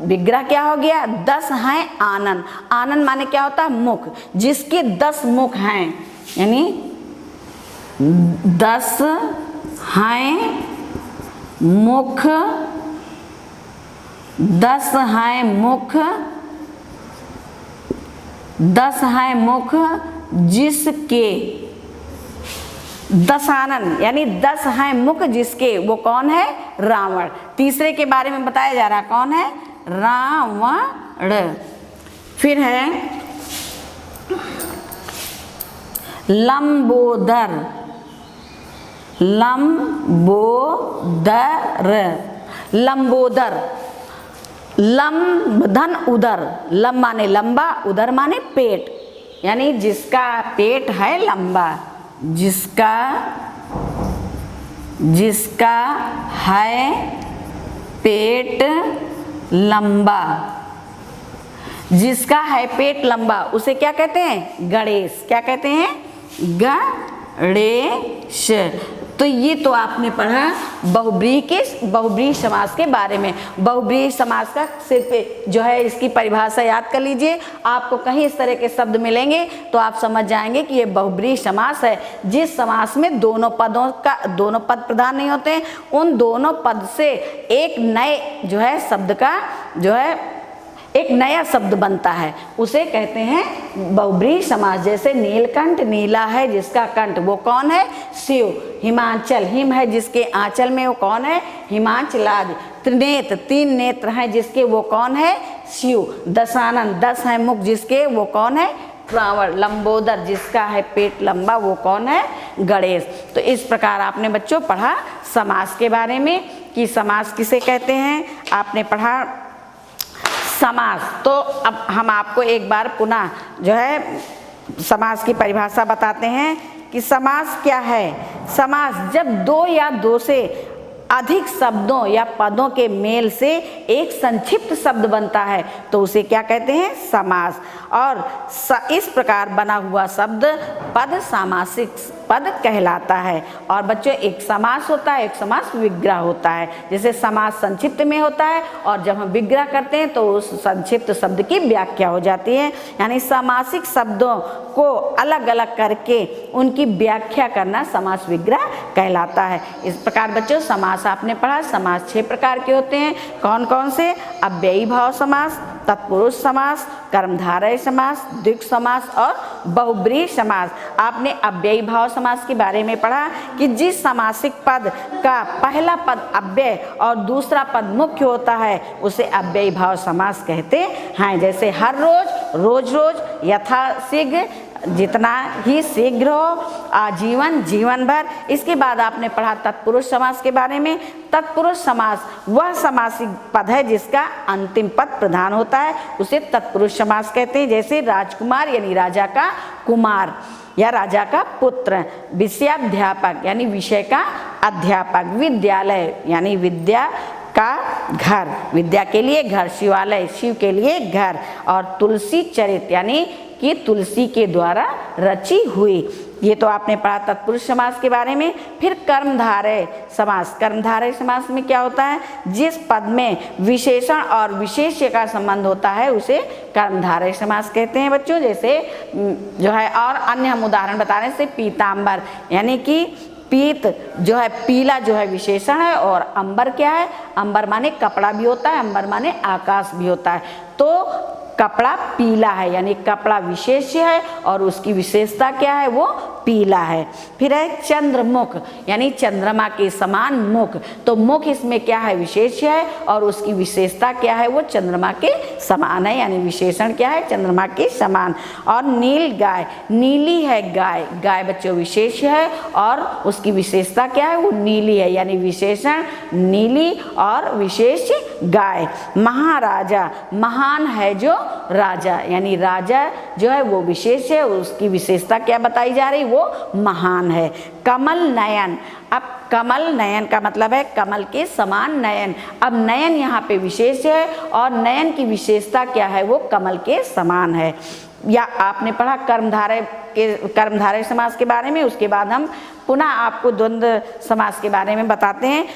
विग्रह क्या हो गया? 10 हैं आनन। आनन माने क्या होता है? मुख। जिसके 10 मुख हैं, यानी 10 हैं मुख, 10 हैं मुख, 10 हैं मुख जिसके, दशानन यानी 10 हैं मुख जिसके, वो कौन है? रावण। तीसरे के बारे में बताया जा रहा, कौन है? रावण। फिर है लंबोदर। लंबोदर, लंबोदर, लंब धन उदर, लंब माने लंबा, उदर माने पेट, यानी जिसका पेट है लंबा, जिसका, जिसका है पेट लंबा, जिसका है पेट लंबा उसे क्या कहते हैं? गणेश। क्या कहते हैं? गणेश। तो ये तो आपने पढ़ा बहुब्रीहि समास के बारे में। बहुब्रीहि समास का सिर्फ जो है इसकी परिभाषा याद कर लीजिए। आपको कहीं इस तरह के शब्द मिलेंगे तो आप समझ जाएंगे कि ये बहुब्रीहि समास है। जिस समास में दोनों पद प्रधान नहीं होते हैं, उन दोनों पद से एक नए जो है शब्द का जो है एक नया शब्द बनता है, उसे कहते हैं बहुब्रीहि समास। जैसे नीलकंठ, नीला है जिसका कंठ, वो कौन है? शिव। हिमाचल, हिम है जिसके आंचल में, वो कौन है? हिमाचलाज। त्रिनेत्र, 3 नेत्र हैं जिसके, वो कौन है? शिव। दशानन, 10 है मुख जिसके, वो कौन है? रावण। लंबोदर, जिसका है पेट लंबा, वो कौन है? गणेश। तो इस प्रकार आपने बच्चों पढ़ा समास के बारे में कि समास किसे कहते हैं। आपने पढ़ा समास। तो अब हम आपको एक बार पुनः जो है समास की परिभाषा बताते हैं कि समास क्या है। समास जब 2 या 2 से अधिक शब्दों या पदों के मेल से एक संक्षिप्त शब्द बनता है तो उसे क्या कहते हैं? समास। और इस प्रकार बना हुआ शब्द पद सामासिक पद कहलाता है। और बच्चों एक समास होता है, एक समास विग्रह होता है। जैसे समास संक्षिप्त में होता है और जब हम विग्रह करते हैं तो उस संक्षिप्त शब्द की व्याख्या हो जाती है। यानी समासिक शब्दों को अलग अलग करके उनकी व्याख्या करना समास विग्रह कहलाता है। इस प्रकार बच्चों समास आपने पढ़ा। समास 6 प्रकार के होते हैं। कौन कौन से? अव्ययी भाव समास, तत्पुरुष समास, कर्मधारय समास, द्विग समास और बहुब्रीहि समास। आपने अव्ययी भाव समास के बारे में पढ़ा कि जिस समासिक पद का पहला पद अव्यय और दूसरा पद मुख्य होता है उसे अव्ययी भाव समास कहते हैं। जैसे हर रोज, रोज रोज, यथाशीघ्र, जितना ही शीघ्र हो, आजीवन, जीवन भर। इसके बाद आपने पढ़ा तत्पुरुष समास के बारे में। तत्पुरुष समास वह समासिक पद है जिसका अंतिम पद प्रधान होता है, उसे तत्पुरुष समास कहते हैं। जैसे राजकुमार यानी राजा का कुमार या राजा का पुत्र, विषयाध्यापक यानी विषय का अध्यापक, विद्यालय यानी विद्या का घर, विद्या के लिए घर, शिवालय शिव के लिए घर, और तुलसी चरित यानी कि तुलसी के द्वारा रची हुई। ये तो आपने पढ़ा तत्पुरुष समास के बारे में। फिर कर्मधारय समास। कर्मधारय समास में क्या होता है? जिस पद में विशेषण और विशेष्य का संबंध होता है उसे कर्मधारय समास कहते हैं बच्चों। जैसे जो है और अन्य हम उदाहरण बता रहे हैं, जैसे पीताम्बर यानी कि पीत जो है पीला जो है विशेषण है, और अंबर क्या है? अंबर माने कपड़ा भी होता है, अंबर माने आकाश भी होता है। तो कपड़ा पीला है यानी कपड़ा विशेष्य है और उसकी विशेषता क्या है? वो पीला है। फिर है चंद्रमुख यानी चंद्रमा के समान मुख। तो मुख इसमें क्या है? विशेष्य है और उसकी विशेषता क्या है? वो चंद्रमा के समान है, यानी विशेषण क्या है? चंद्रमा के समान। और नील गाय, नीली है गाय, गाय बच्चों विशेष्य है और उसकी विशेषता क्या है? वो नीली है, यानी विशेषण नीली और विशेष गाय। महाराजा, महान है जो राजा, यानी राजा जो है वो विशेष है, उसकी विशेषता क्या बताई जा रही? वो महान है। कमल नयन, अब कमल नयन का मतलब है कमल के समान नयन। अब नयन यहाँ पे विशेष है और नयन की विशेषता क्या है? वो कमल के समान है। या आपने पढ़ा कर्मधारय समास के बारे में। उसके बाद हम पुनः आपको द्वंद्व समास के बारे में बताते हैं।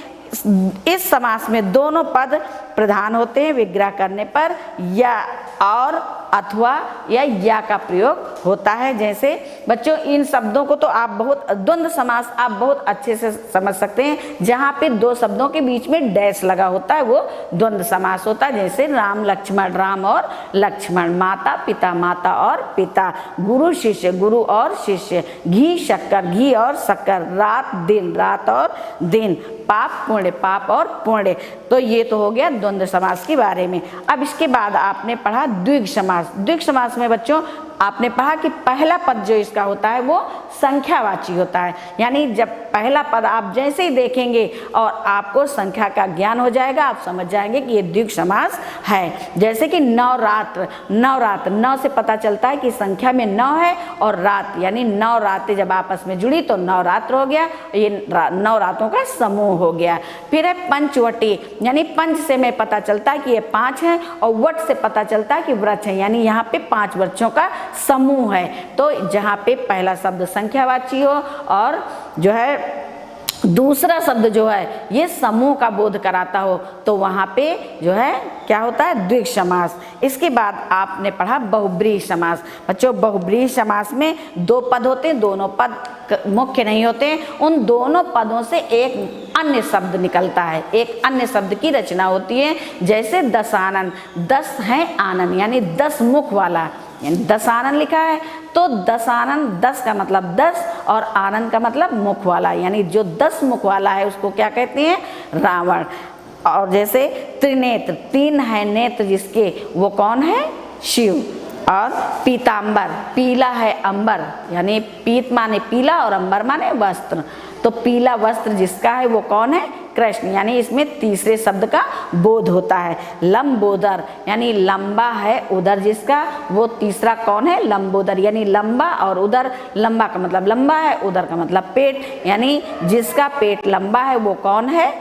इस समास में दोनों पद प्रधान होते हैं विग्रह करने पर, या और अथवा या का प्रयोग होता है। जैसे बच्चों इन शब्दों को तो आप बहुत, द्वंद्व समास आप बहुत अच्छे से समझ सकते हैं। जहाँ पे 2 शब्दों के बीच में डैश लगा होता है वो द्वंद्व समास होता है। जैसे राम लक्ष्मण, राम और लक्ष्मण, माता पिता, माता और पिता, गुरु शिष्य, गुरु और शिष्य, घी शक्कर, घी और शक्कर, रात दिन, रात और दिन, पाप पुण्य, पाप और पुण्य। तो ये तो हो गया द्वंद्व समास के बारे में। अब इसके बाद आपने पढ़ा द्विग समास। द्विग समास में बच्चों आपने पढ़ा कि पहला पद जो इसका होता है वो संख्यावाची होता है, यानी जब पहला पद आप जैसे ही देखेंगे और आपको संख्या का ज्ञान हो जाएगा, आप समझ जाएंगे कि ये द्विग समास है। जैसे कि नवरात्र, नवरात्र, नौ से पता चलता है कि संख्या में 9 है और रात यानी 9 रातें जब आपस में जुड़ी तो नवरात्र हो गया, ये 9 रातों का समूह हो गया। फिर है पंचवटी, यानी पंच से में पता चलता है कि ये 5 है, और वट से पता चलता है कि वृक्ष है, यानी यहाँ पे 5 वृक्षों का समूह है। तो जहाँ पे पहला शब्द संख्यावाची हो और जो है दूसरा शब्द जो है ये समूह का बोध कराता हो तो वहाँ पे जो है क्या होता है, द्विग समास। इसके बाद आपने पढ़ा बहुब्रीहि समास। बच्चों बहुब्रीहि समास में दो पद होते हैं, दोनों पद मुख्य नहीं होते, उन दोनों पदों से एक अन्य शब्द निकलता है, एक अन्य शब्द की रचना होती है। जैसे दशानन, 10 है आनन यानी 10 मुख वाला, यानी दशानन लिखा है तो दशानन 10 का मतलब 10 और आनंद का मतलब मुख वाला, यानी जो 10 मुख वाला है उसको क्या कहते हैं, रावण। और जैसे त्रिनेत्र, 3 है नेत्र जिसके, वो कौन है, शिव। और पीतांबर, पीला है अंबर, यानी पीत माने पीला और अंबर माने वस्त्र, तो पीला वस्त्र जिसका है वो कौन है, कृष्ण, यानी इसमें तीसरे शब्द का बोध होता है। लंबोदर यानी लंबा है उदर जिसका, वो तीसरा कौन है, लंबोदर, यानी लंबा और उदर, लंबा का मतलब लंबा है, उदर का मतलब पेट, यानी जिसका पेट लंबा है वो कौन है,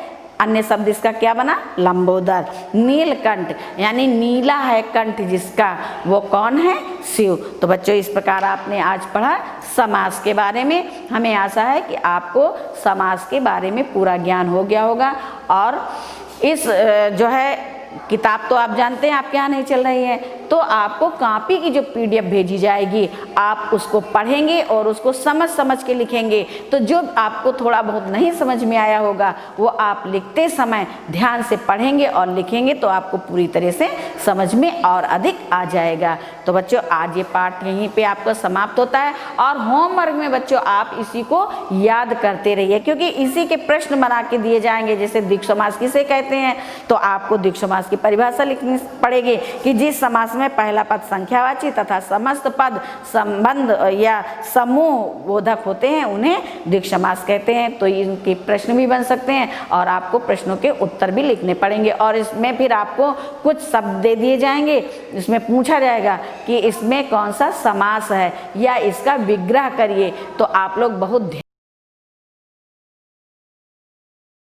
अन्य शब्द इसका क्या बना, लंबोदर। नीलकंठ यानी नीला है कंठ जिसका, वो कौन है, शिव। तो बच्चों इस प्रकार आपने आज पढ़ा समास के बारे में। हमें आशा है कि आपको समास के बारे में पूरा ज्ञान हो गया होगा। और इस जो है किताब तो आप जानते हैं आपके यहाँ नहीं चल रही है, तो आपको कॉपी की जो PDF भेजी जाएगी आप उसको पढ़ेंगे और उसको समझ समझ के लिखेंगे। तो जो आपको थोड़ा बहुत नहीं समझ में आया होगा वो आप लिखते समय ध्यान से पढ़ेंगे और लिखेंगे तो आपको पूरी तरह से समझ में और अधिक आ जाएगा। तो बच्चों आज ये पाठ यहीं पे आपका समाप्त होता है। और होमवर्क में बच्चों आप इसी को याद करते रहिए, क्योंकि इसी के प्रश्न बना के दिए जाएंगे। जैसे द्विग समास किसे कहते हैं, तो आपको द्विग समास की परिभाषा लिखनी पड़ेगी कि जिस समास में पहला पद संख्यावाची तथा समस्त पद संबंध या समूह बोधक होते हैं उन्हें द्विग समास कहते हैं। तो इनके प्रश्न भी बन सकते हैं और आपको प्रश्नों के उत्तर भी लिखने पड़ेंगे। और इसमें फिर आपको कुछ शब्द दे दिए जाएंगे, इसमें पूछा जाएगा कि इसमें कौन सा समास है या इसका विग्रह करिए। तो आप लोग बहुत